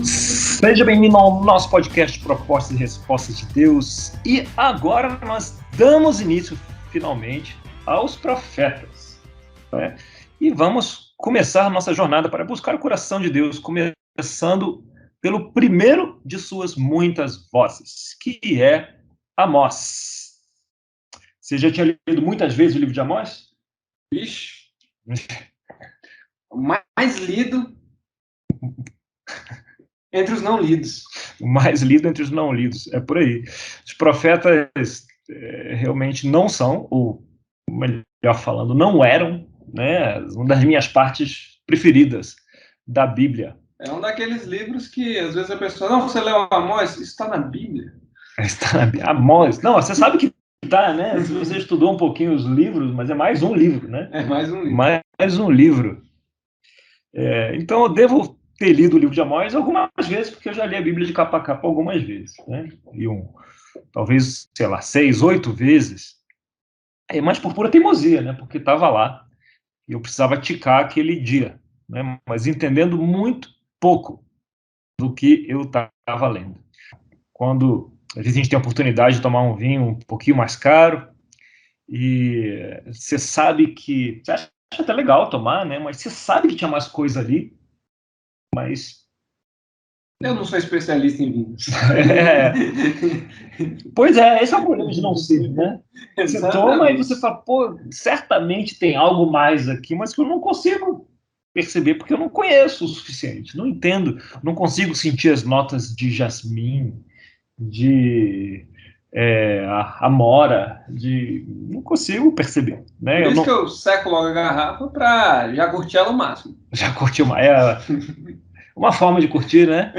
Seja bem-vindo ao nosso podcast Propostas e Respostas de Deus. E agora nós damos início, finalmente, aos profetas. Né? E vamos começar nossa jornada para buscar o coração de Deus, começando pelo primeiro de suas muitas vozes, que é Amós. Você já tinha lido muitas vezes o livro de Amós? Ixi. O mais lido entre os não lidos. O mais lido entre os não lidos, é por aí. Os profetas realmente não são, ou melhor falando, não eram, né, uma das minhas partes preferidas da Bíblia. É um daqueles livros que, às vezes, a pessoa... Não, você leu Amós? Isso está na Bíblia. Está na Bíblia. Amós. Não, você sabe que está, né? Se você estudou um pouquinho os livros, mas é mais um livro, né? É mais um livro. Mais um livro. Então, eu devo ter lido o livro de Amós algumas vezes, porque eu já li a Bíblia de capa a capa algumas vezes, né? E talvez, 6, 8 vezes. Mas por pura teimosia, né? Porque estava lá e eu precisava ticar aquele dia, né? Mas entendendo muito pouco do que eu estava lendo. Quando às vezes a gente tem a oportunidade de tomar um vinho um pouquinho mais caro e você sabe que... Você acha até legal tomar, né? Mas você sabe que tinha mais coisa ali, mas... Eu não sou especialista em vinhos. Pois é, esse é o problema de não ser, né? Você toma e você fala, pô, certamente tem algo mais aqui, mas que eu não consigo perceber porque eu não conheço o suficiente, não entendo, não consigo sentir as notas de jasmim, de amora, não consigo perceber, né? Por isso que eu seco logo a garrafa para já curtir ela ao máximo. Já curti uma forma de curtir, né?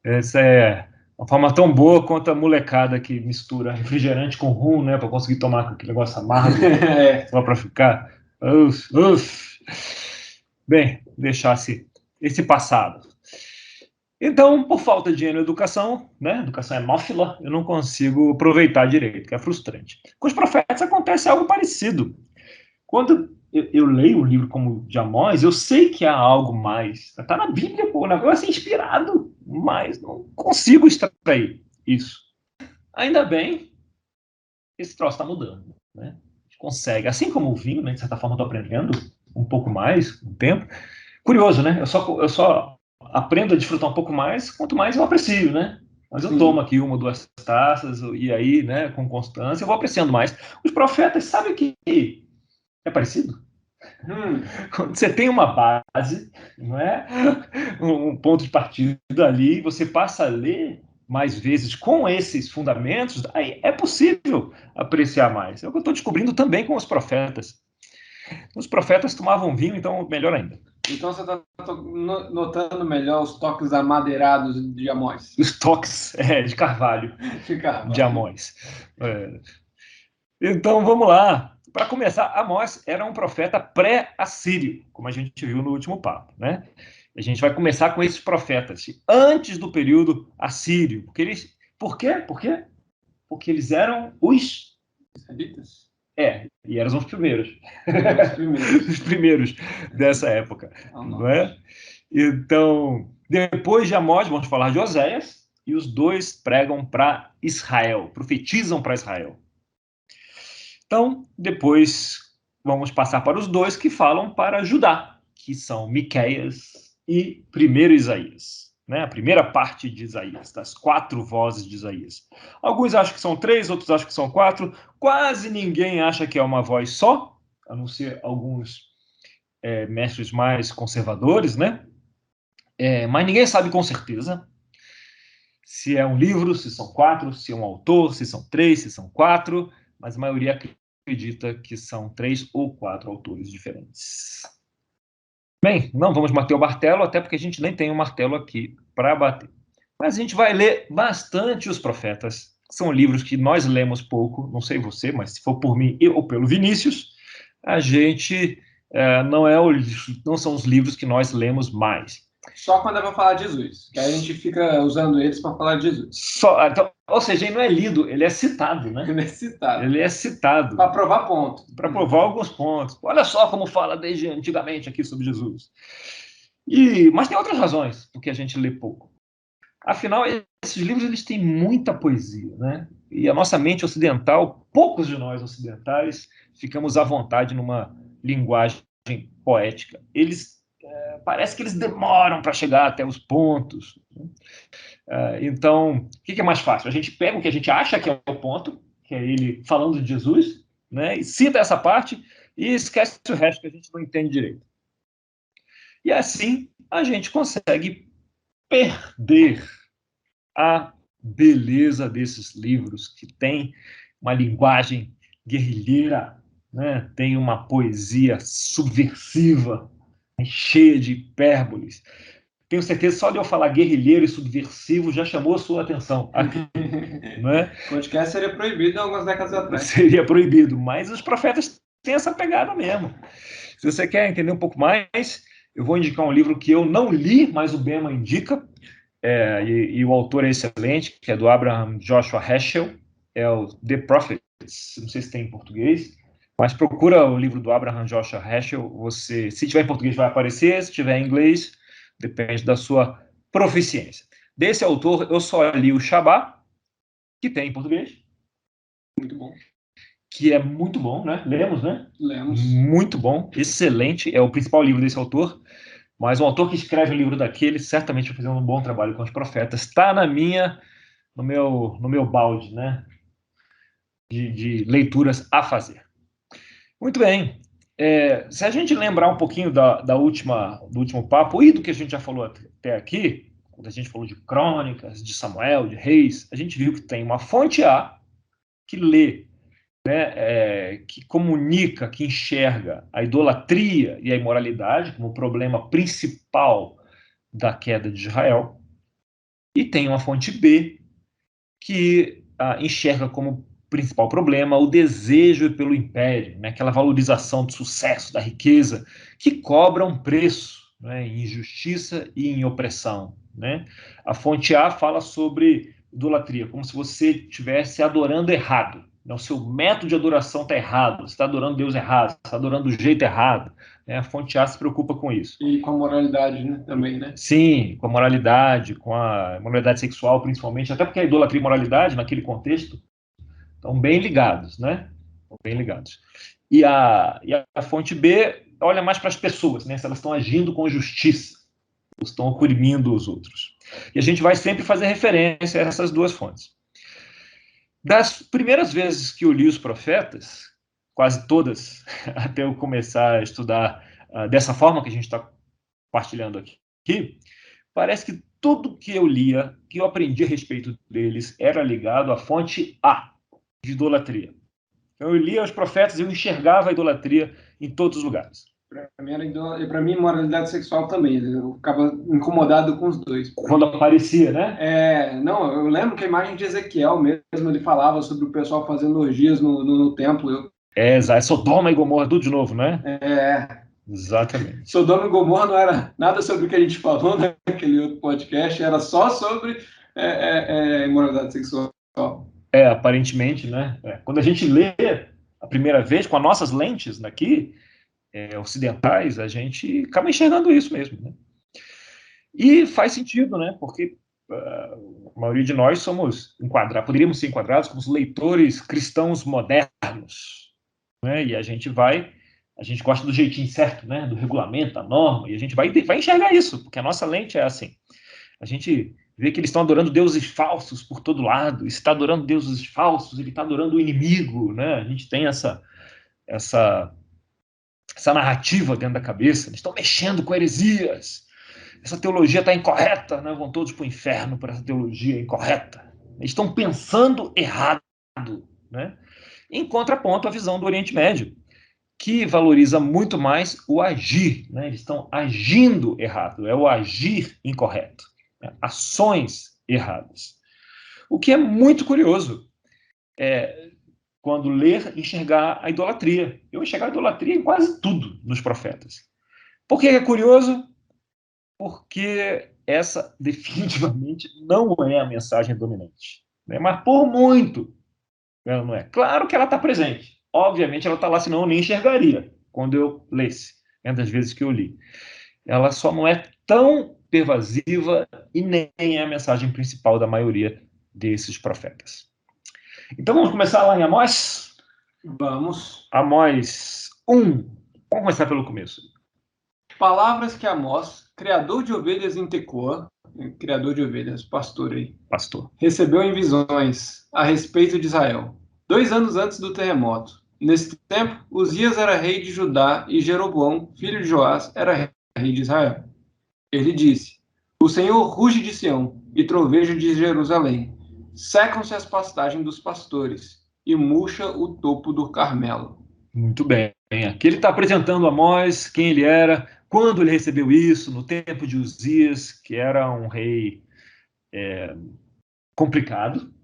Essa é uma forma tão boa quanto a molecada que mistura refrigerante com rum, né? Para conseguir tomar com aquele negócio amargo, só para ficar... Bem, deixasse esse passado. Então, por falta de educação, né? Educação hemófila, eu não consigo aproveitar direito, que é frustrante. Com os profetas acontece algo parecido. Quando eu leio o livro como de Amós, eu sei que há algo mais. Está na Bíblia, pô, o negócio é inspirado, mas não consigo extrair isso. Ainda bem, esse troço está mudando, né? A gente consegue, assim como o vinho, né? De certa forma, estou aprendendo um pouco mais com o tempo. Curioso, né? Eu só aprendo a desfrutar um pouco mais, quanto mais eu aprecio, né? Mas eu tomo aqui 1 ou 2 taças, e aí, né, com constância, eu vou apreciando mais. Os profetas, sabem que é parecido? Quando você tem uma base, não é? Um ponto de partida ali, você passa a ler mais vezes com esses fundamentos, aí é possível apreciar mais. É o que eu estou descobrindo também com os profetas. Os profetas tomavam vinho, então melhor ainda. Então você está notando melhor os toques amadeirados de Amós. Os toques de carvalho. De Amós. Então vamos lá. Para começar, Amós era um profeta pré-assírio, como a gente viu no último papo, né? A gente vai começar com esses profetas antes do período assírio. Por quê? Porque eles eram os israelitas. E eram os primeiros. Os primeiros dessa época. Não é? Então, depois de Amós, vamos falar de Oséias, e os dois pregam para Israel, profetizam para Israel. Então, depois vamos passar para os dois que falam para Judá, que são Miqueias e 1 Isaías. Né? A primeira parte de Isaías, das 4 vozes de Isaías. Alguns acham que são 3, outros acham que são 4. Quase ninguém acha que é uma voz só, a não ser alguns mestres mais conservadores, né? Mas ninguém sabe com certeza se é um livro, se são 4, se é um autor, se são 3, se são 4, mas a maioria acredita que são 3 ou 4 autores diferentes. Bem, não vamos bater o martelo, até porque a gente nem tem um martelo aqui para bater. Mas a gente vai ler bastante os profetas. São livros que nós lemos pouco, não sei você, mas se for por mim ou pelo Vinícius, a gente não são os livros que nós lemos mais. Só quando é para falar de Jesus, que aí a gente fica usando eles para falar de Jesus. Então, ou seja, ele não é lido, ele é citado, né? Ele é citado. Para provar pontos. Para provar alguns pontos. Olha só como fala desde antigamente aqui sobre Jesus. Mas tem outras razões porque a gente lê pouco. Afinal, esses livros eles têm muita poesia, né? E a nossa mente ocidental, poucos de nós ocidentais, ficamos à vontade numa linguagem poética. Parece que eles demoram para chegar até os pontos. Então, o que é mais fácil? A gente pega o que a gente acha que é o ponto, que é ele falando de Jesus, né? E cita essa parte e esquece o resto que a gente não entende direito. E assim a gente consegue perder a beleza desses livros, que tem uma linguagem guerrilheira, né? Tem uma poesia subversiva, cheia de hipérboles. Tenho certeza, só de eu falar guerrilheiro e subversivo já chamou a sua atenção. Né? Podcast seria proibido algumas décadas atrás. Seria proibido, mas os profetas têm essa pegada mesmo. Se você quer entender um pouco mais, eu vou indicar um livro que eu não li, mas o Bema indica, e o autor é excelente, que é do Abraham Joshua Heschel, é o The Prophets, não sei se tem em português, mas procura o livro do Abraham Joshua Heschel, se tiver em português vai aparecer, se tiver em inglês, depende da sua proficiência. Desse autor, eu só li o Shabá, que tem em português. Muito bom. Que é muito bom, né? Lemos, né? Lemos. Muito bom, excelente, é o principal livro desse autor. Mas um autor que escreve um livro daquele certamente vai fazer um bom trabalho com os profetas. Está no meu balde, né? De leituras a fazer. Muito bem. Se a gente lembrar um pouquinho do último papo e do que a gente já falou até aqui, quando a gente falou de crônicas, de Samuel, de reis, a gente viu que tem uma fonte A que lê, né, que comunica, que enxerga a idolatria e a imoralidade como o problema principal da queda de Israel, e tem uma fonte B que enxerga como principal problema o desejo pelo império, né, aquela valorização do sucesso, da riqueza, que cobra um preço, né, em injustiça e em opressão. Né? A fonte A fala sobre idolatria, como se você estivesse adorando errado. O seu método de adoração está errado, você está adorando Deus errado, você está adorando do jeito errado. Né? A fonte A se preocupa com isso. E com a moralidade, né? Também, né? Sim, com a moralidade sexual, principalmente, até porque a idolatria e a moralidade, naquele contexto, estão bem ligados, né? Estão bem ligados. E a fonte B olha mais para as pessoas, né? Se elas estão agindo com justiça, ou estão oprimindo os outros. E a gente vai sempre fazer referência a essas duas fontes. Das primeiras vezes que eu li os profetas, quase todas, até eu começar a estudar dessa forma que a gente está compartilhando aqui, parece que tudo que eu lia, que eu aprendi a respeito deles, era ligado à fonte A, de idolatria. Então, eu lia os profetas e eu enxergava a idolatria em todos os lugares. Para mim, moralidade sexual também. Eu ficava incomodado com os dois. Quando aparecia, né? Não, eu lembro que a imagem de Ezequiel mesmo, ele falava sobre o pessoal fazendo orgias no templo. Sodoma e Gomorra, tudo de novo, né? Exatamente. Sodoma e Gomorra não era nada sobre o que a gente falou naquele outro podcast, era só sobre imoralidade sexual. Aparentemente, né? Quando a gente lê a primeira vez com as nossas lentes daqui, ocidentais, a gente acaba enxergando isso mesmo, né? E faz sentido, né? Porque a maioria de nós poderíamos ser enquadrados como os leitores cristãos modernos, né? E a gente gosta do jeitinho certo, né? Do regulamento, da norma, e a gente vai enxergar isso, porque a nossa lente é assim. A gente vê que eles estão adorando deuses falsos por todo lado, está adorando deuses falsos, ele está adorando o inimigo, né? A gente tem essa narrativa dentro da cabeça, eles estão mexendo com heresias, essa teologia está incorreta, né? Vão todos para o inferno por essa teologia incorreta. Eles estão pensando errado, né? Em contraponto à visão do Oriente Médio, que valoriza muito mais o agir, né? Eles estão agindo errado, é o agir incorreto, né? Ações erradas. O que é muito curioso quando ler, enxergar a idolatria. Eu enxergar a idolatria em quase tudo nos profetas. Por que é curioso? Porque essa definitivamente não é a mensagem dominante. Né? Mas por muito ela não é. Claro que ela está presente. Obviamente ela está lá, senão eu nem enxergaria quando eu lesse, das vezes que eu li. Ela só não é tão pervasiva e nem é a mensagem principal da maioria desses profetas. Então vamos começar lá em Amós? Vamos. Amós 1. Vamos começar pelo começo. Palavras que Amós, criador de ovelhas em Tecoa, criador de ovelhas, pastor aí, recebeu em visões a respeito de Israel, 2 anos antes do terremoto. Nesse tempo, Uzias era rei de Judá e Jeroboão, filho de Joás, era rei de Israel. Ele disse: O Senhor ruge de Sião e troveja de Jerusalém. Secam-se as pastagens dos pastores e murcha o topo do Carmelo. Muito bem. Aqui ele está apresentando Amós, quem ele era, quando ele recebeu isso, no tempo de Uzias, que era um rei complicado.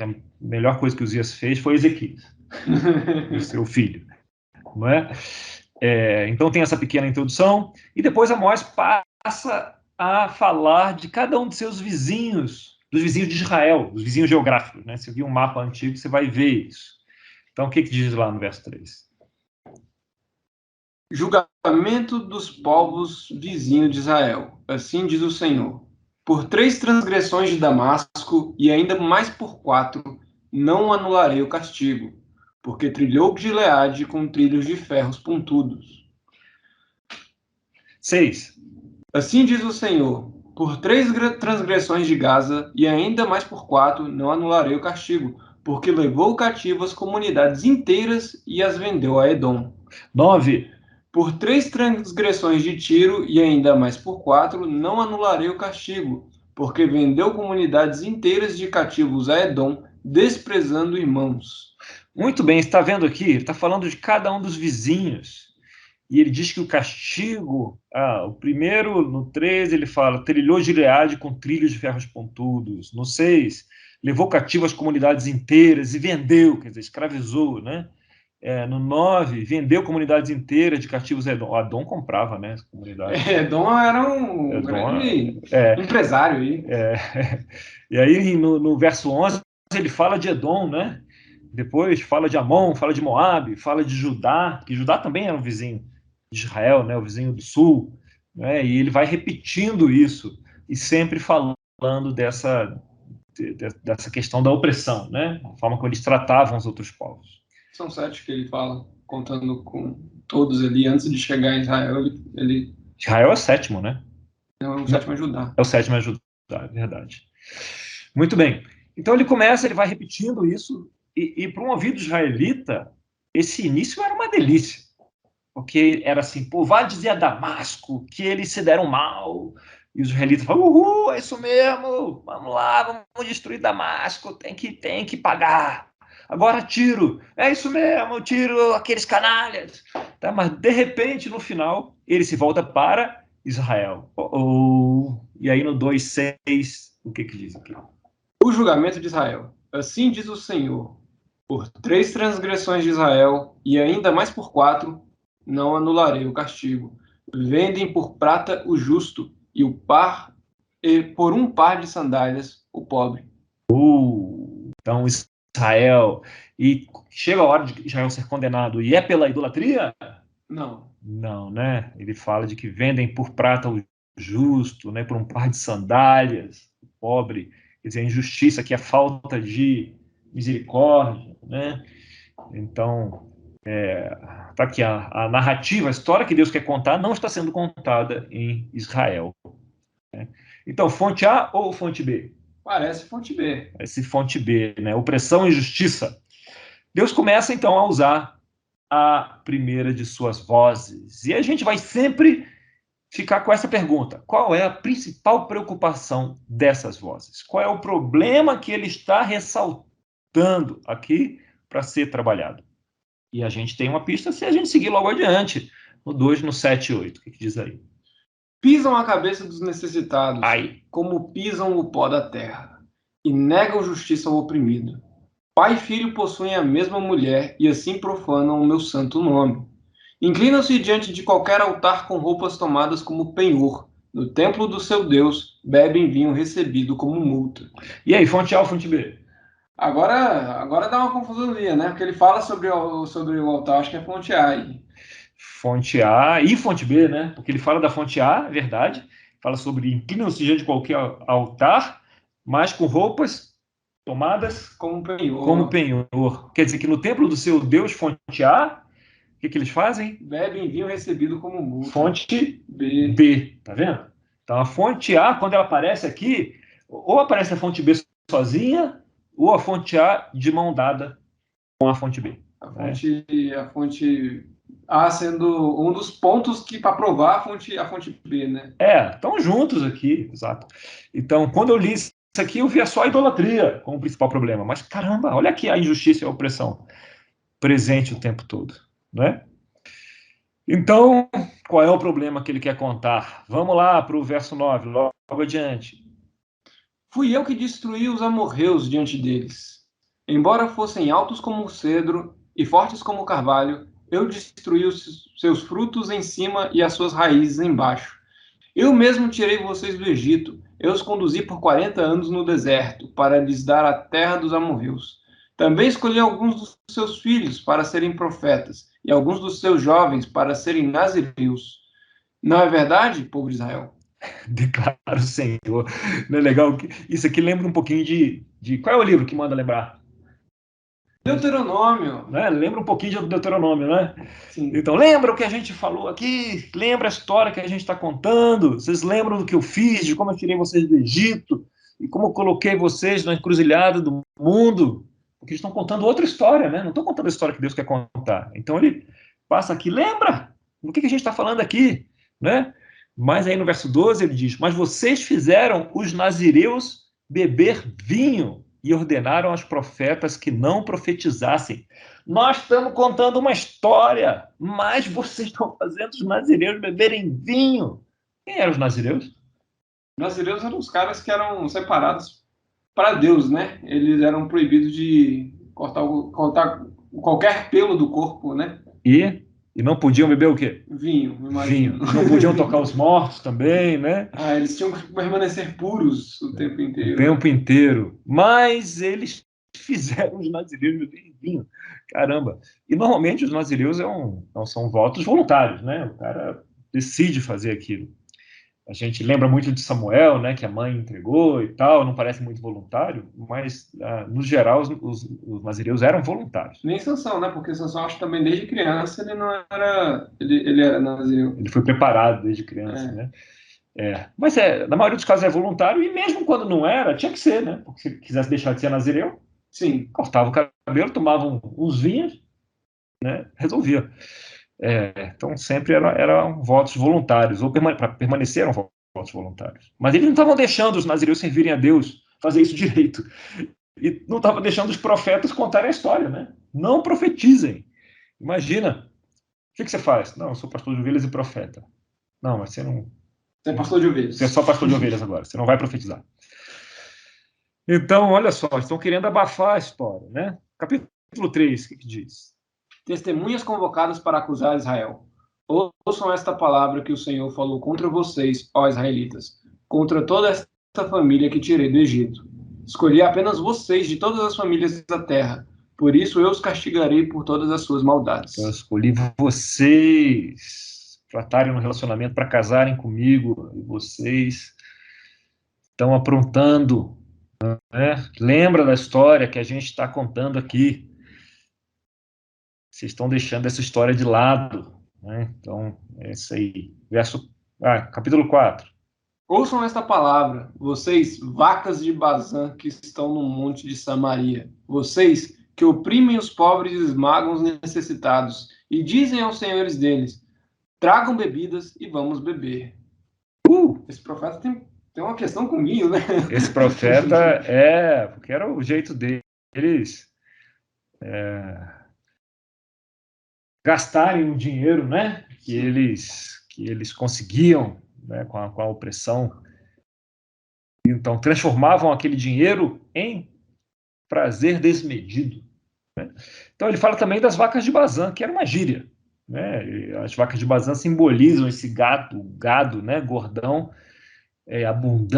A melhor coisa que Uzias fez foi Ezequias, o seu filho. Não é? Então tem essa pequena introdução, e depois Amós passa a falar de cada um de seus vizinhos, dos vizinhos de Israel, dos vizinhos geográficos. Né? Se viu um mapa antigo, você vai ver isso. Então, o que diz lá no verso 3? Julgamento dos povos vizinhos de Israel. Assim diz o Senhor. Por 3 transgressões de Damasco, e ainda mais por 4, não anularei o castigo, porque trilhou Gileade com trilhos de ferros pontudos. 6. Assim diz o Senhor. Por 3 transgressões de Gaza, e ainda mais por 4, não anularei o castigo, porque levou cativo as comunidades inteiras e as vendeu a Edom. 9. Por 3 transgressões de Tiro, e ainda mais por 4, não anularei o castigo, porque vendeu comunidades inteiras de cativos a Edom, desprezando irmãos. Muito bem, está vendo aqui? Ele está falando de cada um dos vizinhos. E ele diz que o castigo, o primeiro, no 13, ele fala, trilhou Gileade com trilhos de ferros pontudos. No 6, levou cativo as comunidades inteiras e vendeu, quer dizer, escravizou, né? No 9, vendeu comunidades inteiras de cativos a Edom. O Edom comprava, né? As comunidades. Edom era um grande empresário aí. E aí, no verso 11, ele fala de Edom, né? Depois fala de Amon, fala de Moabe, fala de Judá, que Judá também era um vizinho de Israel, né? O vizinho do sul. Né? E ele vai repetindo isso, e sempre falando dessa questão da opressão, né? A forma como eles tratavam os outros povos. São 7 que ele fala, contando com todos ali, antes de chegar em Israel, ele... Israel é o 7º, né? Não, o 7º é Judá. É o 7º é Judá, é verdade. Muito bem. Então ele vai repetindo isso, e para um ouvido israelita, esse início era uma delícia. Porque era assim, vai dizer a Damasco que eles se deram mal. E os israelitas falam, é isso mesmo, vamos lá, vamos destruir Damasco, tem que pagar. Agora Tiro, é isso mesmo, Tiro aqueles canalhas. Tá? Mas, de repente, no final, ele se volta para Israel. E aí no 2:6, o que diz aqui? O julgamento de Israel. Assim diz o Senhor, por 3 transgressões de Israel, e ainda mais por 4, não anularei o castigo. Vendem por prata o justo, e por um par de sandálias o pobre. Então Israel, e chega a hora de Israel ser condenado, e é pela idolatria? Não, né? Ele fala de que vendem por prata o justo, né? Por um par de sandálias o pobre. Quer dizer, a injustiça, que é a falta de misericórdia, né? Então, tá aqui a narrativa, a história que Deus quer contar não está sendo contada em Israel. Né? Então, fonte A ou fonte B? Parece fonte B. Parece fonte B, né? Opressão e justiça. Deus começa, então, a usar a primeira de suas vozes. E a gente vai sempre ficar com essa pergunta: qual é a principal preocupação dessas vozes? Qual é o problema que ele está ressaltando aqui para ser trabalhado? E a gente tem uma pista se a gente seguir logo adiante, no 2, no 7 e 8. O que diz aí? Pisam a cabeça dos necessitados, como pisam o pó da terra, e negam justiça ao oprimido. Pai e filho possuem a mesma mulher, e assim profanam o meu santo nome. Inclinam-se diante de qualquer altar com roupas tomadas como penhor. No templo do seu Deus, bebem vinho recebido como multa. E aí, fonte A ou fonte B? Agora dá uma confusãozinha, né? Porque ele fala sobre o altar, acho que é fonte A aí. Fonte A e fonte B, né? Porque ele fala da fonte A, é verdade, fala sobre inclinam-se diante de qualquer altar, mas com roupas tomadas como penhor. Como penhor. Quer dizer que no templo do seu Deus, fonte A, o que eles fazem? Bebem vinho recebido como multa. Fonte B, tá vendo? Então a fonte A, quando ela aparece aqui, ou aparece a fonte B sozinha, ou a fonte A de mão dada com a fonte B. A fonte A sendo um dos pontos que para provar a fonte B, né? Estão juntos aqui, exato. Então, quando eu li isso aqui, eu via só a idolatria como principal problema. Mas, caramba, olha aqui a injustiça e a opressão presente o tempo todo, né? Então, qual é o problema que ele quer contar? Vamos lá para o verso 9, logo adiante. Fui eu que destruí os amorreus diante deles. Embora fossem altos como o cedro e fortes como o carvalho, eu destruí os seus frutos em cima e as suas raízes embaixo. Eu mesmo tirei vocês do Egito. Eu os conduzi por 40 anos no deserto, para lhes dar a terra dos amorreus. Também escolhi alguns dos seus filhos para serem profetas, e alguns dos seus jovens para serem nazireus. Não é verdade, povo de Israel? Declara o Senhor. Não é legal? Isso aqui lembra um pouquinho de... Qual é o livro que manda lembrar? Deuteronômio. Né? Lembra um pouquinho de Deuteronômio, né? Sim. Então, lembra o que a gente falou aqui? Lembra a história que a gente está contando? Vocês lembram do que eu fiz, de como eu tirei vocês do Egito? E como eu coloquei vocês na encruzilhada do mundo? Porque eles estão contando outra história, né? Não estão contando a história que Deus quer contar. Então, ele passa aqui, lembra? Do que a gente está falando aqui, né? Mas aí no verso 12 ele diz, mas vocês fizeram os nazireus beber vinho e ordenaram aos profetas que não profetizassem. Nós estamos contando uma história, mas vocês estão fazendo os nazireus beberem vinho. Quem eram os nazireus? Os nazireus eram os caras que eram separados para Deus, né? Eles eram proibidos de cortar qualquer pelo do corpo, né? E não podiam beber o quê? Vinho, Vinho. Não podiam tocar os mortos também, né? Eles tinham que permanecer puros o tempo inteiro. O tempo inteiro. Mas eles fizeram os nazireus beberem vinho. Caramba. E normalmente os nazireus não são votos voluntários, né? O cara decide fazer aquilo. A gente lembra muito de Samuel, né, que a mãe entregou e tal, não parece muito voluntário, mas, no geral, os nazireus eram voluntários. Nem Sansão, né, porque Sansão, acho que também desde criança ele não era... Ele era nazireu. Ele foi preparado desde criança, né? Mas, na maioria dos casos, é voluntário, e mesmo quando não era, tinha que ser, né? Porque se quisesse deixar de ser nazireu, sim, cortava o cabelo, tomava uns vinhos, né? Resolvia. Então, sempre eram votos voluntários, ou permaneceram votos voluntários. Mas eles não estavam deixando os nazireus servirem a Deus, fazer isso direito. E não estavam deixando os profetas contarem a história, né? Não profetizem. Imagina. O que você faz? Não, eu sou pastor de ovelhas e profeta. Não, mas você não... Você é pastor de ovelhas. Você é só pastor de ovelhas agora, você não vai profetizar. Então, olha só, estão querendo abafar a história, né? Capítulo 3, o que diz? Testemunhas convocadas para acusar Israel. Ouçam esta palavra que o Senhor falou contra vocês, ó israelitas, contra toda esta família que tirei do Egito. Escolhi apenas vocês de todas as famílias da terra, por isso eu os castigarei por todas as suas maldades. Eu escolhi vocês para estarem no relacionamento, para casarem comigo, e vocês estão aprontando, né? Lembra da história que a gente está contando aqui. Vocês estão deixando essa história de lado, né? Então, é isso aí. Capítulo 4. Ouçam esta palavra, vocês, vacas de Bazã, que estão no monte de Samaria. Vocês que oprimem os pobres e esmagam os necessitados, e dizem aos senhores deles, tragam bebidas e vamos beber. Esse profeta tem uma questão comigo, né? Esse profeta porque era o jeito deles gastarem o dinheiro, né? Que eles conseguiam, né? Com a opressão. Então, transformavam aquele dinheiro em prazer desmedido, né? Então, ele fala também das vacas de Bazã, que era uma gíria, né? E as vacas de Bazã simbolizam esse gado, né? Gordão,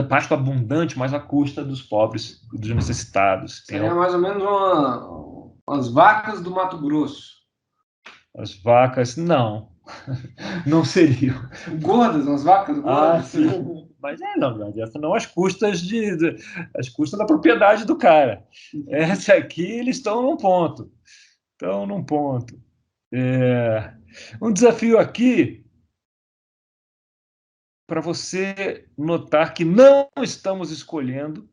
pasto abundante, mas à custa dos pobres, dos necessitados. Seria mais ou menos umas vacas do Mato Grosso. As vacas, não. Não seriam. Gordas, as vacas gordas? Sim. Mas não, essa não às custas às custas da propriedade do cara. Essa aqui, eles estão num ponto. Um desafio aqui para você notar que não estamos escolhendo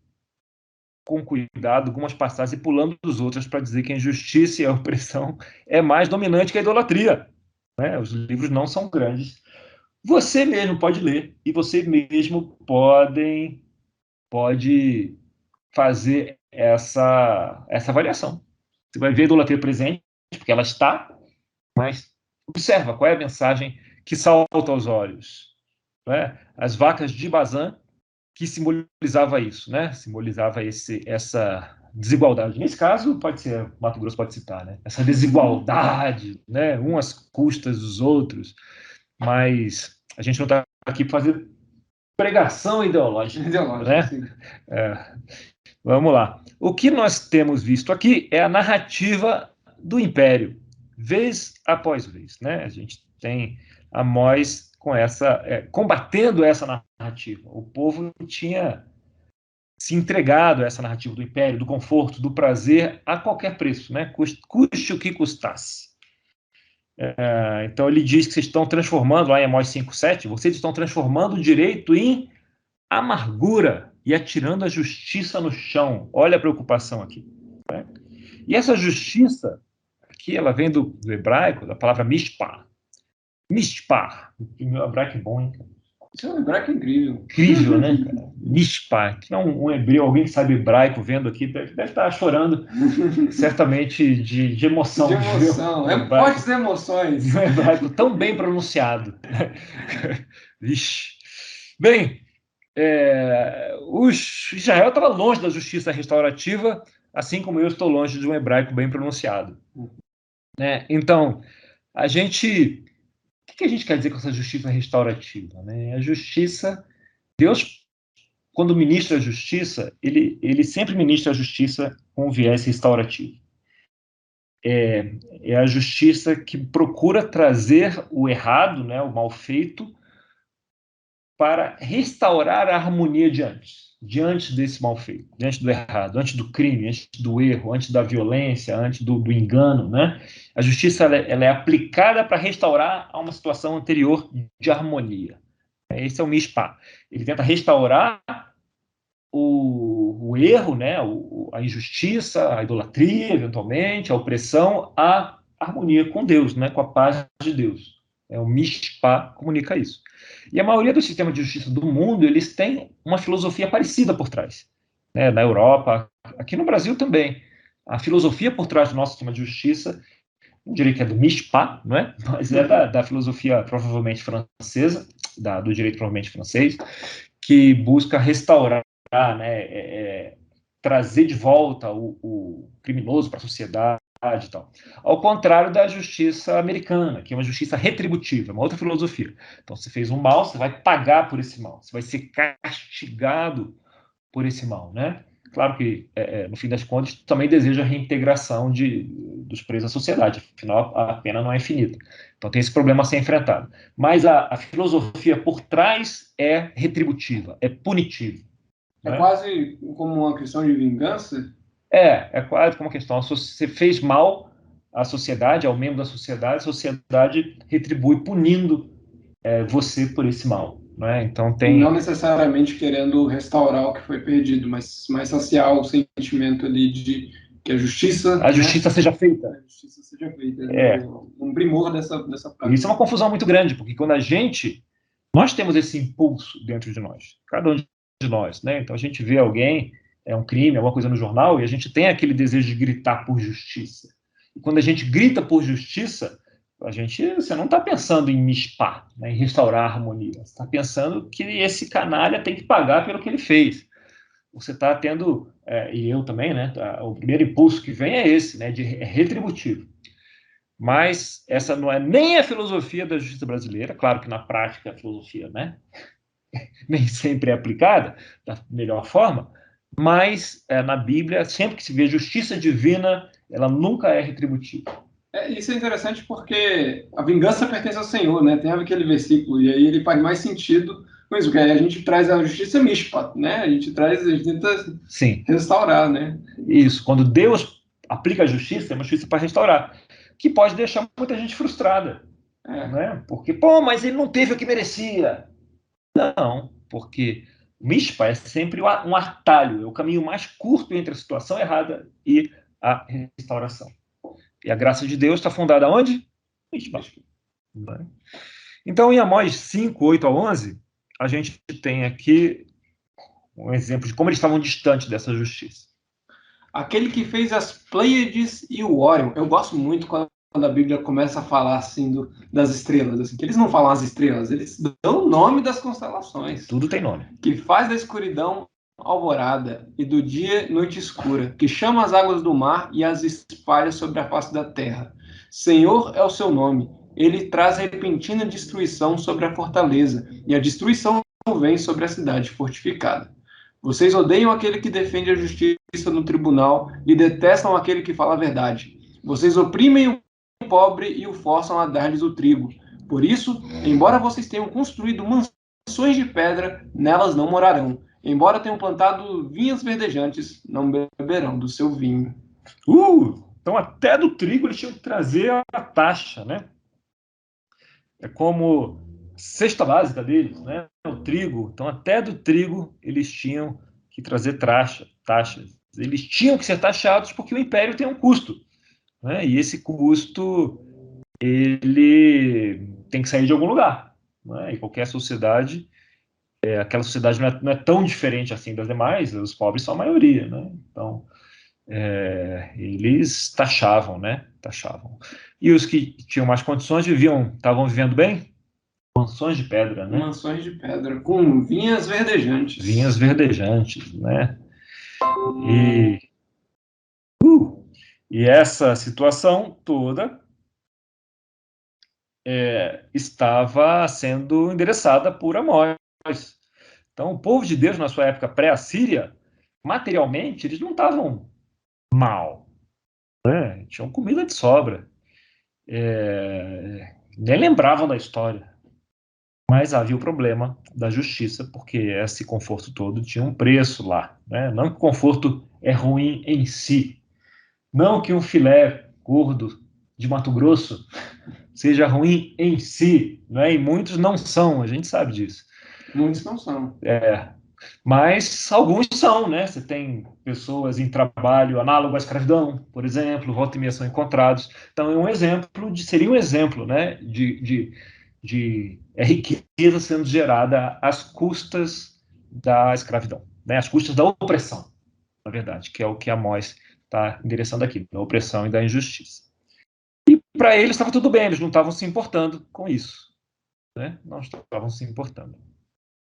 com cuidado algumas passagens e pulando dos outras para dizer que a injustiça e a opressão é mais dominante que a idolatria. Né? Os livros não são grandes. Você mesmo pode ler e você mesmo pode fazer essa avaliação. Você vai ver a idolatria presente, porque ela está, mas observa qual é a mensagem que salta aos olhos. Né? As vacas de Bazã, que simbolizava isso, né? Simbolizava essa desigualdade. Nesse caso, pode ser, Mato Grosso pode citar, né? Essa desigualdade, né? Um às custas dos outros, mas a gente não está aqui para fazer pregação ideológica. Né? Vamos lá. O que nós temos visto aqui é a narrativa do Império, vez após vez. Né? A gente tem Amós com combatendo essa narrativa. O povo tinha se entregado a essa narrativa do Império, do conforto, do prazer, a qualquer preço, né? Custe o que custasse. Então ele diz que vocês estão transformando, lá em Amós 5:7, vocês estão transformando o direito em amargura e atirando a justiça no chão. Olha a preocupação aqui. Né? E essa justiça, aqui ela vem do hebraico, da palavra mishpah. Mishpah. O meu hebraico é bom, hein? Isso é um hebraico incrível. Incrível, né, cara? Mishpah. Que não um hebreu, alguém que sabe hebraico vendo aqui, deve estar chorando, certamente, de emoção. De emoção. Fortes emoções. Um hebraico tão bem pronunciado. Vixe. Bem, Israel estava longe da justiça restaurativa, assim como eu estou longe de um hebraico bem pronunciado. Né? Então, o que a gente quer dizer com essa justiça restaurativa? Né? A justiça, Deus, quando ministra a justiça, ele sempre ministra a justiça com viés restaurativo. É a justiça que procura trazer o errado, né, o mal feito, para restaurar a harmonia diante desse mal feito, diante do errado, antes do crime, antes do erro, antes da violência, antes do engano. Né? A justiça ela é aplicada para restaurar a uma situação anterior de harmonia. Esse é o mishpah. Ele tenta restaurar o erro, né? A injustiça, a idolatria, eventualmente, a opressão, a harmonia com Deus, né? Com a paz de Deus. O mishpah comunica isso. E a maioria dos sistemas de justiça do mundo, eles têm uma filosofia parecida por trás. Né? Na Europa, aqui no Brasil também. A filosofia por trás do nosso sistema de justiça, não diria que é do mishpah, não é? Mas é da filosofia provavelmente francesa, do direito provavelmente francês, que busca restaurar, né? Trazer de volta o criminoso para a sociedade e tal. Ao contrário da justiça americana, que é uma justiça retributiva, uma outra filosofia. Então, você fez um mal, você vai pagar por esse mal, você vai ser castigado por esse mal, né? Claro que, no fim das contas, também deseja a reintegração dos presos à sociedade, afinal, a pena não é infinita. Então, tem esse problema a ser enfrentado. Mas a filosofia por trás é retributiva, é punitiva. É quase como uma questão de vingança? É quase como uma questão. Você fez mal à sociedade, ao membro da sociedade, a sociedade retribui punindo você por esse mal. Né? Então tem... Não necessariamente querendo restaurar o que foi perdido, mas saciar o sentimento ali de que a justiça... A justiça seja feita. A justiça seja feita. Um primor dessa prática. Isso é uma confusão muito grande, porque quando nós temos esse impulso dentro de nós, cada um de nós, né? Então a gente vê alguém, um crime, alguma coisa no jornal, e a gente tem aquele desejo de gritar por justiça. E quando a gente grita por justiça, você não está pensando em mishpah, né, em restaurar a harmonia. Você está pensando que esse canalha tem que pagar pelo que ele fez. Você está tendo, e eu também, né? O primeiro impulso que vem é esse, né? Retributivo. Mas essa não é nem a filosofia da justiça brasileira. Claro que na prática a filosofia, né, nem sempre é aplicada da melhor forma, mas na Bíblia, sempre que se vê justiça divina, ela nunca é retributiva. Isso é interessante porque a vingança pertence ao Senhor, né? Tem aquele versículo, e aí ele faz mais sentido com isso, porque aí a gente traz a justiça mishpat, né? A gente tenta Sim. restaurar, né? Isso, quando Deus aplica a justiça, é uma justiça para restaurar, que pode deixar muita gente frustrada, né? Porque, pô, mas ele não teve o que merecia. Não, porque mishpat é sempre um atalho, é o caminho mais curto entre a situação errada e a restauração. E a graça de Deus está fundada onde? Mishpat. Então, em Amós 5, 8 a 11, a gente tem aqui um exemplo de como eles estavam distantes dessa justiça. Aquele que fez as Pleiades e o Órion. Eu gosto muito quando a Bíblia começa a falar assim das estrelas, assim, que eles não falam as estrelas, eles dão o nome das constelações. Tudo tem nome. Que faz da escuridão alvorada e do dia noite escura, que chama as águas do mar e as espalha sobre a face da terra. Senhor é o seu nome. Ele traz repentina destruição sobre a fortaleza, e a destruição vem sobre a cidade fortificada. Vocês odeiam aquele que defende a justiça no tribunal e detestam aquele que fala a verdade. Vocês oprimem o pobre e o forçam a dar-lhes o trigo. Por isso, embora vocês tenham construído mansões de pedra, nelas não morarão. Embora tenham plantado vinhas verdejantes, não beberão do seu vinho. Então até do trigo eles tinham que trazer a taxa, né? É como cesta básica deles, né? O trigo. Então até do trigo eles tinham que trazer taxas. Eles tinham que ser taxados porque o império tem um custo, né? E esse custo ele tem que sair de algum lugar, né? E qualquer sociedade, aquela sociedade não é tão diferente assim das demais. Os pobres são a maioria, né? Então eles taxavam, né? Taxavam. E os que tinham mais condições estavam vivendo bem? Mansões de pedra, né? Mansões de pedra, com vinhas verdejantes. Vinhas verdejantes, né? E essa situação toda estava sendo endereçada por Amós. Então, o povo de Deus, na sua época pré-assíria, materialmente, eles não estavam mal, né? Tinham comida de sobra. Nem lembravam da história. Mas havia o problema da justiça, porque esse conforto todo tinha um preço lá, né? Não que o conforto é ruim em si, não que um filé gordo de Mato Grosso seja ruim em si, né? E muitos não são, a gente sabe disso. Muitos não são. Mas alguns são, né? Você tem pessoas em trabalho análogo à escravidão, por exemplo, volta e meia são encontrados. Então seria um exemplo, né? De riqueza sendo gerada às custas da escravidão, né? Às custas da opressão, na verdade, que é o que Amós está endereçando aqui, da opressão e da injustiça. E para eles estava tudo bem, eles não estavam se importando com isso, né? Não estavam se importando.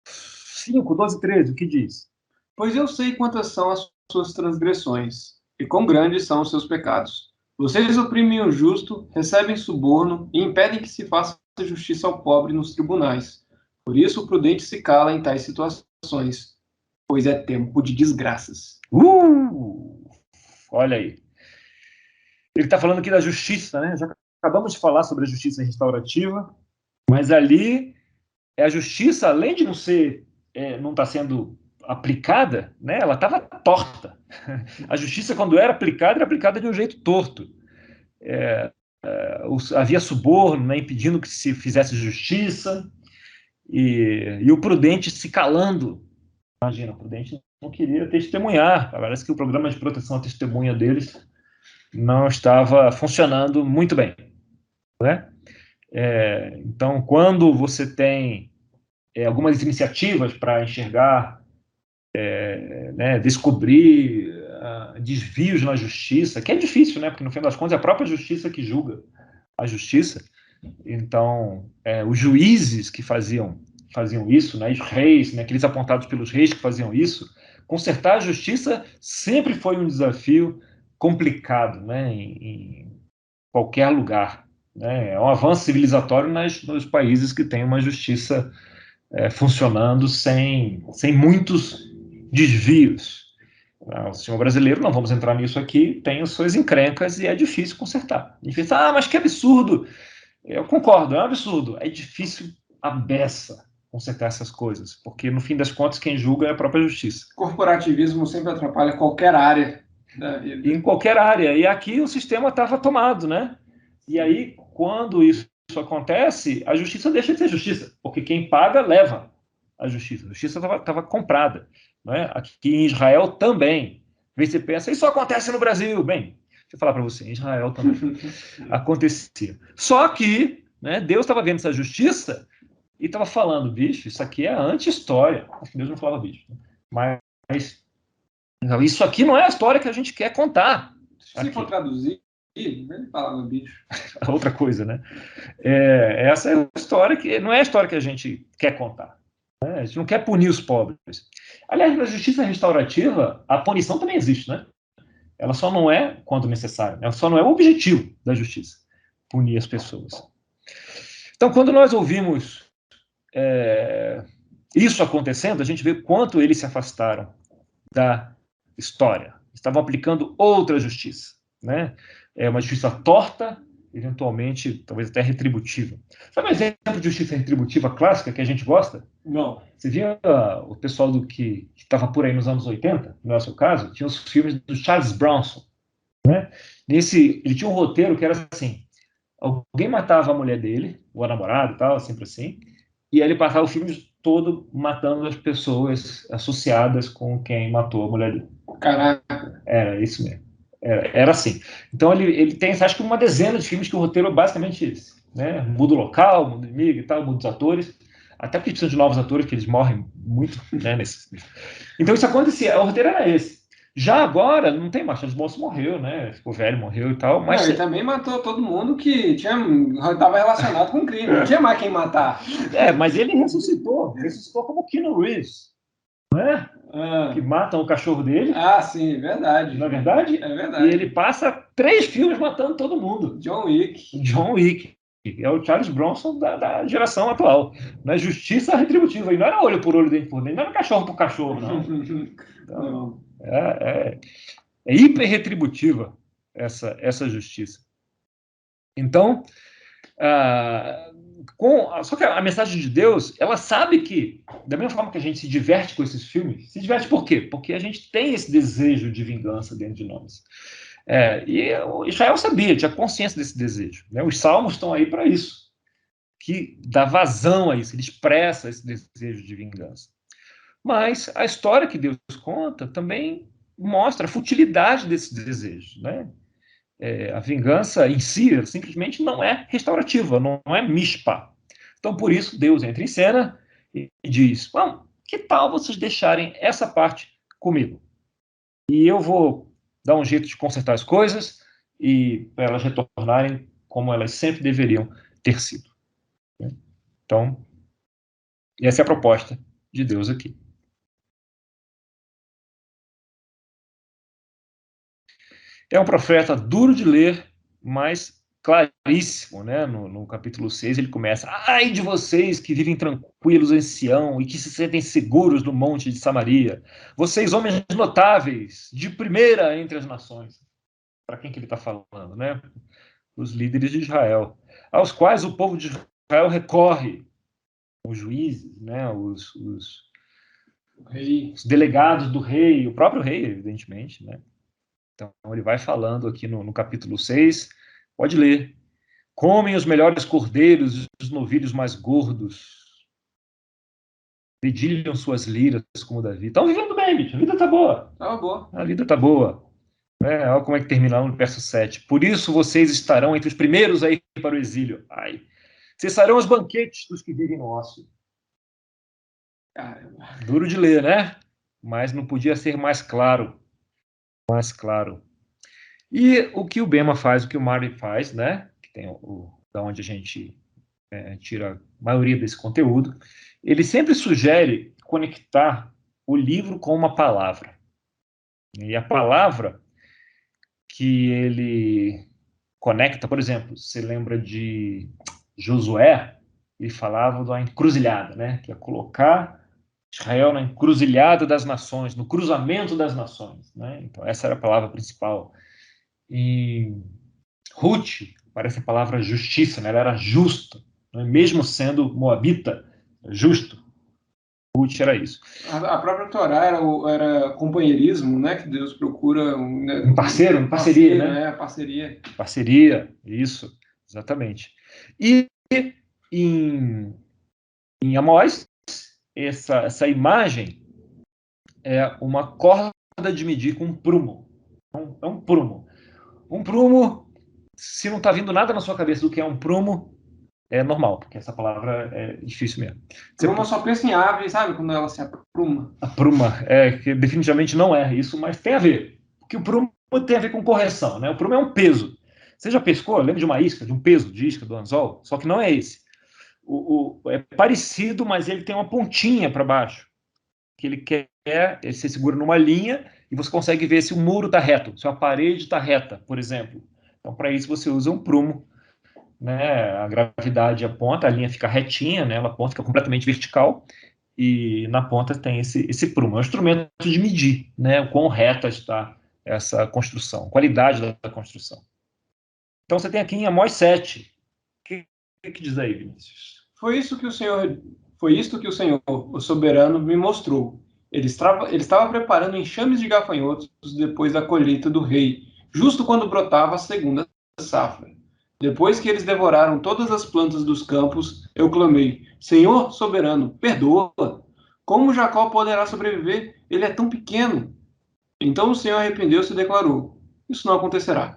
5, 12, 13, o que diz? Pois eu sei quantas são as suas transgressões, e quão grandes são os seus pecados. Vocês oprimem o justo, recebem suborno e impedem que se faça justiça ao pobre nos tribunais. Por isso o prudente se cala em tais situações, pois é tempo de desgraças. Olha aí. Ele está falando aqui da justiça, né? Já acabamos de falar sobre a justiça restaurativa, mas ali a justiça, além de não estar sendo aplicada, né? Ela estava torta. A justiça, quando era aplicada de um jeito torto. Havia suborno, né? Impedindo que se fizesse justiça, e o prudente se calando. Imagina, o prudente não queria testemunhar. Parece que o programa de proteção à testemunha deles não estava funcionando muito bem, né? Então, quando você tem algumas iniciativas para enxergar, né, descobrir desvios na justiça, que é difícil, né? Porque no fim das contas é a própria justiça que julga a justiça. Então, os juízes que faziam isso, né, os reis, né, aqueles apontados pelos reis que faziam isso, consertar a justiça sempre foi um desafio complicado, né, em qualquer lugar, né? É um avanço civilizatório nos países que têm uma justiça funcionando sem muitos desvios. O sistema brasileiro, não vamos entrar nisso aqui, tem as suas encrencas e é difícil consertar. Difícil, mas que absurdo! Eu concordo, é um absurdo. É difícil a beça consertar essas coisas, porque no fim das contas quem julga é a própria justiça. Corporativismo sempre atrapalha qualquer área da vida. Em qualquer área. E aqui o sistema estava tomado, né? E aí, quando isso acontece, a justiça deixa de ser justiça, porque quem paga leva a justiça. A justiça estava comprada. Né? Aqui em Israel também. Você pensa, isso acontece no Brasil. Bem, deixa eu falar para você, em Israel também acontecia. Só que, né, Deus estava vendo essa justiça e estava falando, bicho, isso aqui é anti-história. Acho que Deus não falava bicho. Mas isso aqui não é a história que a gente quer contar. Se for traduzir, ele falava bicho. Outra coisa, né? Essa é a história que não é a história que a gente quer contar. Né? A gente não quer punir os pobres. Aliás, na justiça restaurativa, a punição também existe, né? Ela só não é quando necessário. Ela só não é o objetivo da justiça, punir as pessoas. Então, quando nós ouvimos isso acontecendo, a gente vê quanto eles se afastaram da história. Estavam aplicando outra justiça, né? Uma justiça torta, eventualmente, talvez até retributiva. Sabe um exemplo de justiça retributiva clássica que a gente gosta? Não. Você via o pessoal do que estava por aí nos anos 80, no nosso caso, tinha os filmes do Charles Bronson, né? Ele tinha um roteiro que era assim, alguém matava a mulher dele, ou a namorada e tal, sempre assim, e aí ele passava o filme todo matando as pessoas associadas com quem matou a mulher dele. Caraca. Era isso mesmo. Era assim. Então ele tem, acho que uma dezena de filmes que o roteiro é basicamente esse. Né? Muda o local, muda o inimigo e tal, muda os atores. Até porque precisam de novos atores, que eles morrem muito. Né, Então isso acontecia. O roteiro era esse. Já agora, não tem mais. Charles Bronson morreu, né? Ficou velho, morreu e tal. Mas ele também matou todo mundo que estava relacionado com o crime. Não tinha mais quem matar. Mas ele ressuscitou. Ressuscitou como Keanu Reeves. Não é? Que matam o cachorro dele. Sim, verdade. Não é verdade? É verdade. E ele passa 3 filmes matando todo mundo. John Wick. John Wick. É o Charles Bronson da geração atual. Na justiça retributiva. E não era olho por olho, dente por dente. Não era cachorro por cachorro, não. Então, não. É hiper retributiva essa justiça. Então, só que a mensagem de Deus, ela sabe que, da mesma forma que a gente se diverte com esses filmes, se diverte por quê? Porque a gente tem esse desejo de vingança dentro de nós. E o Israel sabia, tinha consciência desse desejo. Né? Os salmos estão aí para isso, que dá vazão a isso, ele expressa esse desejo de vingança. Mas a história que Deus conta também mostra a futilidade desse desejo. Né? A vingança em si simplesmente não é restaurativa, não é mishpah. Então, por isso, Deus entra em cena e diz, que tal vocês deixarem essa parte comigo? E eu vou dar um jeito de consertar as coisas e para elas retornarem como elas sempre deveriam ter sido. Então, essa é a proposta de Deus aqui. É um profeta duro de ler, mas claríssimo, né? No capítulo 6 ele começa: ai de vocês que vivem tranquilos em Sião e que se sentem seguros no monte de Samaria, vocês homens notáveis, de primeira entre as nações. Para quem que ele está falando, né? Os líderes de Israel, aos quais o povo de Israel recorre, os juízes, né? Os delegados do rei, o próprio rei, evidentemente, né? Então, ele vai falando aqui no capítulo 6, pode ler. Comem os melhores cordeiros e os novilhos mais gordos. Dedilham suas liras, como Davi. Estão vivendo bem, bicho. A vida está boa. Tá boa. A vida está boa. Olha como é que termina lá no verso 7. Por isso vocês estarão entre os primeiros a ir para o exílio. Ai. Cessarão os banquetes dos que vivem no ócio. Caramba. Duro de ler, né? Mas não podia ser mais claro. Mais claro. E o que o Bema faz, o que o Marley faz, né? Que tem da onde a gente tira a maioria desse conteúdo, ele sempre sugere conectar o livro com uma palavra. E a palavra que ele conecta, por exemplo, você lembra de Josué, ele falava da encruzilhada, né? Que é colocar Israel na encruzilhada das nações, no cruzamento das nações, né? Então, essa era a palavra principal. E Ruth, parece a palavra justiça, né? Ela era justa, né? Mesmo sendo moabita, justo. Ruth era isso. A própria Torá era companheirismo, né? Que Deus procura um parceiro, uma parceria, né? Parceria. Parceria, isso, exatamente. E em Amós, essa imagem é uma corda de medir com um prumo. É um prumo. Um prumo, se não está vindo nada na sua cabeça do que é um prumo, é normal, porque essa palavra é difícil mesmo. Pruma só pensa em ave, sabe? Quando ela se apruma. A pruma, que definitivamente não é isso, mas tem a ver. Porque o prumo tem a ver com correção, né? O prumo é um peso. Você já pescou? Lembra de uma isca, de um peso de isca do anzol? Só que não é esse. É parecido, mas ele tem uma pontinha para baixo. Que você segura numa linha e você consegue ver se o muro está reto, se a parede está reta, por exemplo. Então, para isso, você usa um prumo, né? A gravidade aponta, a linha fica retinha, né? Ela aponta, fica completamente vertical, e na ponta tem esse prumo. É um instrumento de medir, né? O quão reta está essa construção, qualidade da construção. Então, você tem aqui em Amós 7. O que diz aí, Vinícius? Foi isto que o Senhor, o soberano, me mostrou. Ele estava preparando enxames de gafanhotos depois da colheita do rei, justo quando brotava a segunda safra. Depois que eles devoraram todas as plantas dos campos, eu clamei: Senhor soberano, perdoa! Como Jacó poderá sobreviver? Ele é tão pequeno. Então o Senhor arrependeu-se e declarou: Isso não acontecerá.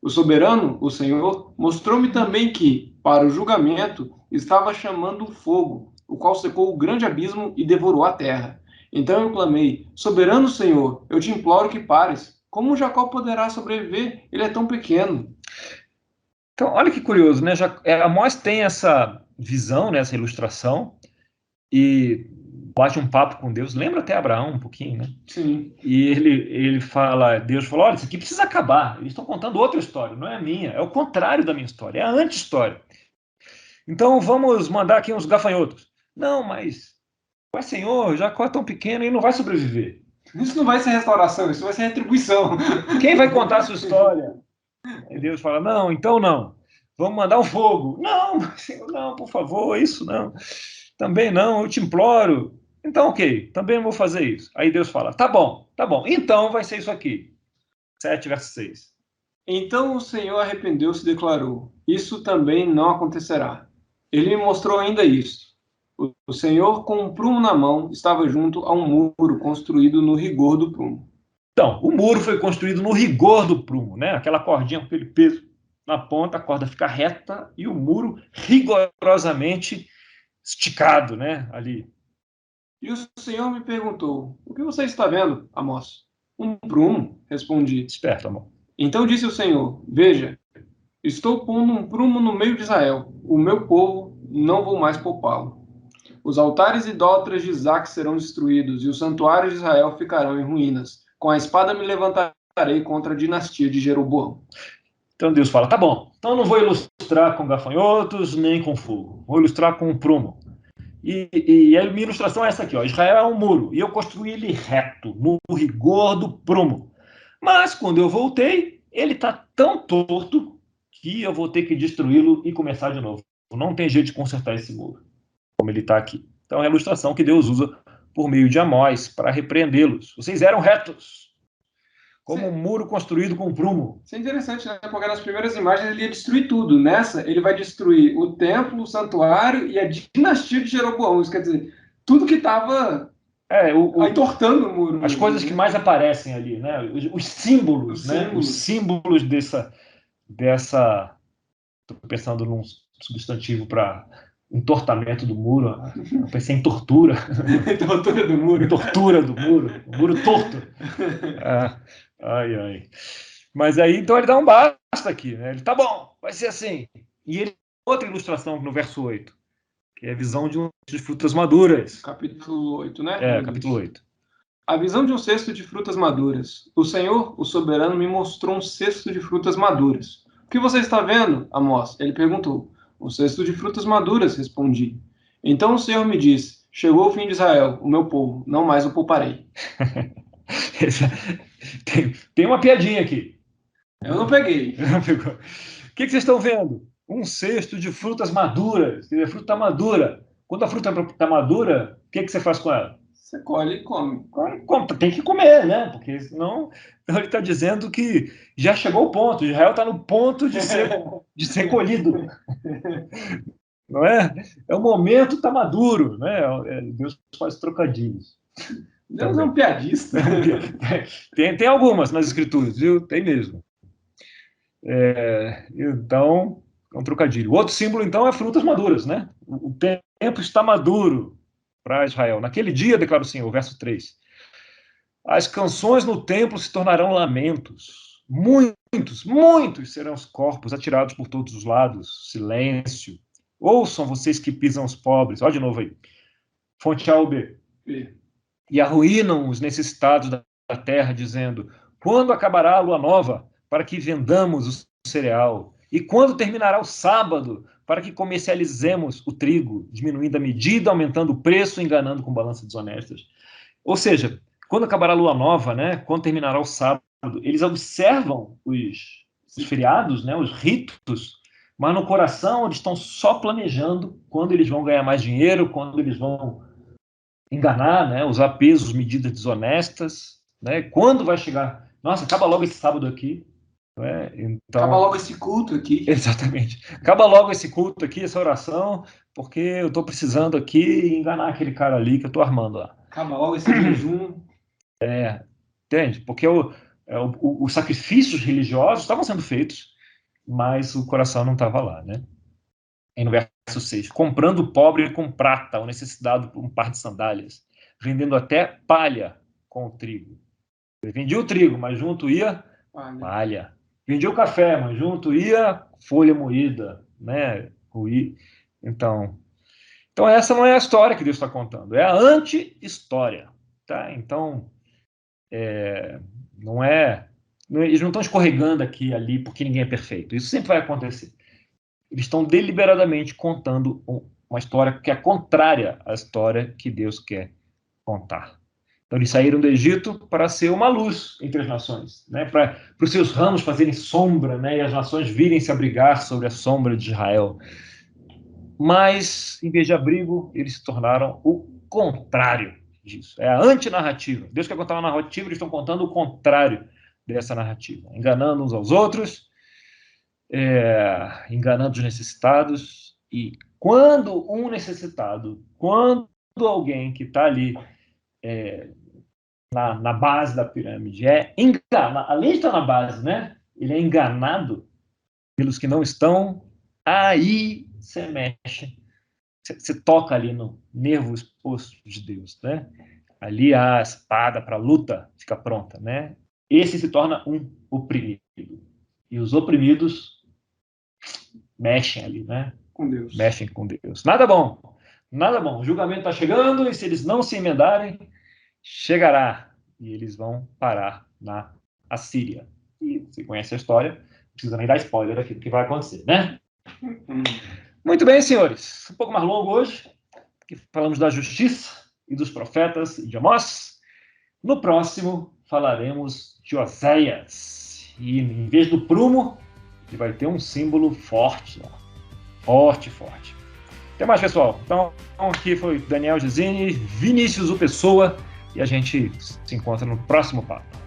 O soberano, o Senhor, mostrou-me também que, para o julgamento, estava chamando um fogo, o qual secou o grande abismo e devorou a terra. Então eu clamei: Soberano Senhor, eu te imploro que pares. Como Jacó poderá sobreviver? Ele é tão pequeno. Então, olha que curioso, né? Amós tem essa visão, né? Essa ilustração, e bate um papo com Deus. Lembra até Abraão um pouquinho, né? Sim. E Deus falou: olha, isso aqui precisa acabar. Eles estão contando outra história, não é a minha. É o contrário da minha história, é a anti-história. Então, vamos mandar aqui uns gafanhotos. Não, mas, Senhor, Jacó é tão pequeno e não vai sobreviver. Isso não vai ser restauração, isso vai ser retribuição. Quem vai contar a sua história? Aí Deus fala: não, então não. Vamos mandar um fogo. Não, Senhor, não, por favor, isso não. Também não, eu te imploro. Então, ok, também não vou fazer isso. Aí Deus fala: tá bom, então vai ser isso aqui. 7, verso 6. Então o Senhor arrependeu-se e declarou: Isso também não acontecerá. Ele me mostrou ainda isso. O Senhor, com um prumo na mão, estava junto a um muro construído no rigor do prumo. Então, o muro foi construído no rigor do prumo, né? Aquela cordinha com aquele peso na ponta, a corda fica reta e o muro rigorosamente esticado, né? Ali. E o Senhor me perguntou: O que você está vendo, Amós? Um prumo, respondi. Esperto, amor. Então disse o Senhor: Veja, estou pondo um prumo no meio de Israel. O meu povo, não vou mais poupá-lo. Os altares idólatras de Isaac serão destruídos e os santuários de Israel ficarão em ruínas. Com a espada me levantarei contra a dinastia de Jeroboão. Então Deus fala: tá bom, então eu não vou ilustrar com gafanhotos nem com fogo. Vou ilustrar com um prumo. E a minha ilustração é essa aqui, ó. Israel é um muro e eu construí ele reto, no rigor do prumo. Mas quando eu voltei, ele está tão torto que eu vou ter que destruí-lo e começar de novo. Não tem jeito de consertar esse muro, como ele está aqui. Então é a ilustração que Deus usa por meio de Amós para repreendê-los. Vocês eram retos, como um muro construído com prumo. Isso é interessante, né? Porque nas primeiras imagens ele ia destruir tudo. Nessa, ele vai destruir o templo, o santuário e a dinastia de Jeroboão. Isso quer dizer, tudo que estava entortando o muro. As coisas que mais aparecem ali, né? Os símbolos, né? Os símbolos dessa... Estou pensando num substantivo para entortamento do muro. Eu pensei em tortura. Tortura do muro. Tortura do muro. O muro torto. Ai. Mas aí, então, ele dá um basta aqui, né? Ele, tá bom, vai ser assim. E ele outra ilustração no verso 8, que é a visão de um cesto de frutas maduras. Capítulo 8, né? Capítulo 8. A visão de um cesto de frutas maduras. O Senhor, o soberano, me mostrou um cesto de frutas maduras. O que você está vendo, Amós? Ele perguntou. Um cesto de frutas maduras, respondi. Então o Senhor me disse: Chegou o fim de Israel, o meu povo, não mais o pouparei. Tem uma piadinha aqui. Eu não peguei. O que vocês estão vendo? Um cesto de frutas maduras. A fruta está madura. Quando a fruta está madura, o que você faz com ela? Você colhe e come. Tem que comer, né? Porque senão então ele está dizendo que já chegou o ponto. Israel está no ponto de ser colhido. Não é? É o momento, está maduro. Né? Deus faz trocadilhos. Deus é um piadista. Tem algumas nas escrituras, viu? Tem mesmo. Então, é um trocadilho. O outro símbolo, então, é frutas maduras, né? O tempo está maduro para Israel. Naquele dia, declara o Senhor, verso 3, as canções no templo se tornarão lamentos. Muitos serão os corpos atirados por todos os lados. Silêncio. Ouçam vocês que pisam os pobres. Olha de novo aí. Fonte A ou B. E arruinam os necessitados da terra, dizendo, quando acabará a lua nova, para que vendamos o cereal? E quando terminará o sábado, para que comercializemos o trigo, diminuindo a medida, aumentando o preço, enganando com balanças desonestas? Ou seja, quando acabará a lua nova, né, quando terminará o sábado, eles observam os feriados, né, os ritos, mas no coração eles estão só planejando quando eles vão ganhar mais dinheiro, quando eles vão enganar, né, usar pesos, medidas desonestas, né, quando vai chegar, nossa, acaba logo esse sábado aqui, né? Então, acaba logo esse culto aqui. Exatamente, acaba logo esse culto aqui, essa oração, porque eu estou precisando aqui enganar aquele cara ali que eu estou armando lá. Acaba logo esse jejum. Entende? Porque os sacrifícios religiosos estavam sendo feitos, mas o coração não estava lá, né? E no verso 6, comprando o pobre com prata, o necessitado por um par de sandálias, vendendo até palha com o trigo. Ele vendia o trigo, mas junto ia palha. Vendia o café, mas junto ia folha moída, né? Então essa não é a história que Deus está contando, é a anti-história, tá? Então, eles não estão escorregando aqui e ali porque ninguém é perfeito. Isso sempre vai acontecer. Eles estão deliberadamente contando uma história que é contrária à história que Deus quer contar. Então, eles saíram do Egito para ser uma luz entre as nações, né? Para os seus ramos fazerem sombra, né? E as nações virem se abrigar sobre a sombra de Israel. Mas, em vez de abrigo, eles se tornaram o contrário disso. É a antinarrativa. Deus quer contar uma narrativa, eles estão contando o contrário dessa narrativa. Enganando uns aos outros, enganando os necessitados. E quando um necessitado, quando alguém que está ali na base da pirâmide é enganado, além de estar na base, né? Ele é enganado pelos que não estão, aí você mexe, você toca ali no nervo exposto de Deus, né? Ali a espada para a luta fica pronta, né? Esse se torna um oprimido. E os oprimidos mexem ali, né? Com Deus. Mexem com Deus. Nada bom. O julgamento está chegando e se eles não se emendarem, chegará. E eles vão parar na Assíria. E você conhece a história, não precisa nem dar spoiler aqui do que vai acontecer, né? Muito bem, senhores. Um pouco mais longo hoje, que falamos da justiça e dos profetas e de Amós. No próximo, falaremos de Oséias. E em vez do prumo, ele vai ter um símbolo forte. Forte. Até mais, pessoal. Então, aqui foi Daniel Gesine, Vinícius O Pessoa, e a gente se encontra no próximo papo.